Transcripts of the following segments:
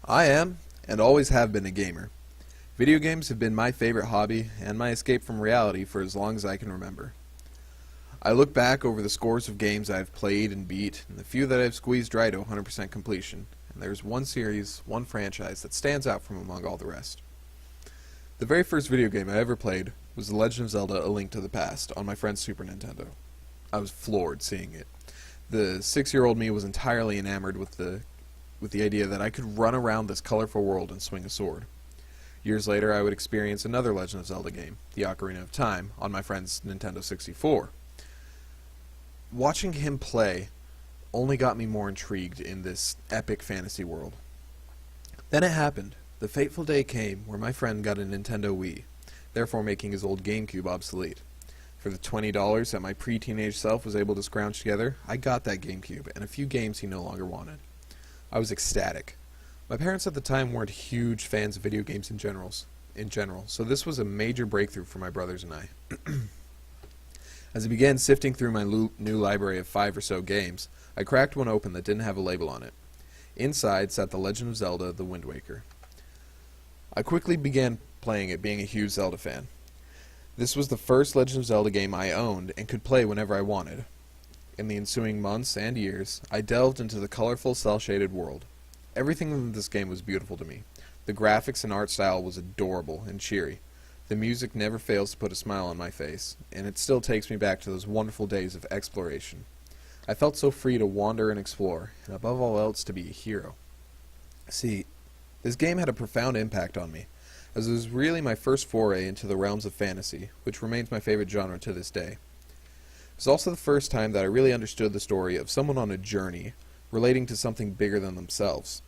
I am, and always have been a gamer. Video games have been my favorite hobby and my escape from reality for as long as I can remember. I look back over the scores of games I have played and beat, and the few that I have squeezed dry to 100% completion, and there's one series, one franchise that stands out from among all the rest. The very first video game I ever played was The Legend of Zelda: A Link to the Past on my friend's Super Nintendo. I was floored seeing it. The 6-year-old me was entirely enamored with the idea that I could run around this colorful world and swing a sword. Years later, I would experience another Legend of Zelda game, The Ocarina of Time, on my friend's Nintendo 64. Watching him play only got me more intrigued in this epic fantasy world. Then it happened. The fateful day came where my friend got a Nintendo Wii, therefore making his old GameCube obsolete. For the $20 that my pre-teenage self was able to scrounge together, I got that GameCube and a few games he no longer wanted. I was ecstatic. My parents at the time weren't huge fans of video games in general, so this was a major breakthrough for my brothers and I. As I began sifting through my new library of 5 or so games, I cracked one open that didn't have a label on it. Inside sat The Legend of Zelda: The Windwaker. I quickly began playing it, being a huge Zelda fan. This was the first Legend of Zelda game I owned and could play whenever I wanted. In the ensuing months and years, I delved into the colorful, cel-shaded world. Everything in this game was beautiful to me. The graphics and art style was adorable and cheery. The music never fails to put a smile on my face, and it still takes me back to those wonderful days of exploration. I felt so free to wander and explore, and above all else to be a hero. See, this game had a profound impact on me, as it was really my first foray into the realms of fantasy, which remains my favorite genre to this day. It was also the first time that I really understood the story of someone on a journey, relating to something bigger than themselves.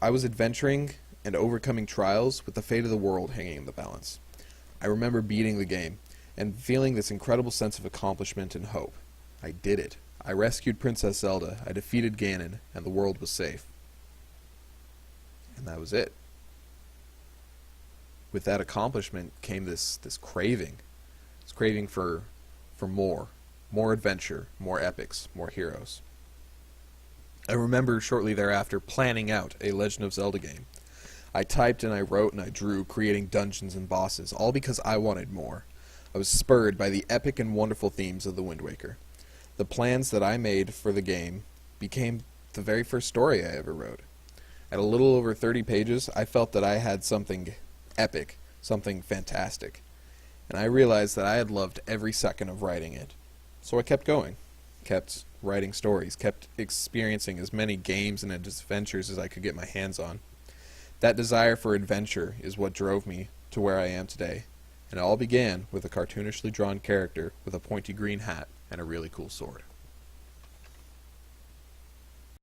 I was adventuring and overcoming trials with the fate of the world hanging in the balance. I remember beating the game, and feeling this incredible sense of accomplishment and hope. I did it. I rescued Princess Zelda, I defeated Ganon, and the world was safe. And that was it. With that accomplishment came this craving. This craving for more adventure, more epics, more heroes. I remember shortly thereafter planning out a Legend of Zelda game. I typed and I wrote and I drew, creating dungeons and bosses, all because I wanted more. I was spurred by the epic and wonderful themes of the Wind Waker. The plans that I made for the game became the very first story I ever wrote. At a little over 30 pages, I felt that I had something epic, something fantastic. And I realized that I had loved every second of writing it. So I kept going, kept writing stories, kept experiencing as many games and adventures as I could get my hands on. That desire for adventure is what drove me to where I am today, and it all began with a cartoonishly drawn character with a pointy green hat and a really cool sword.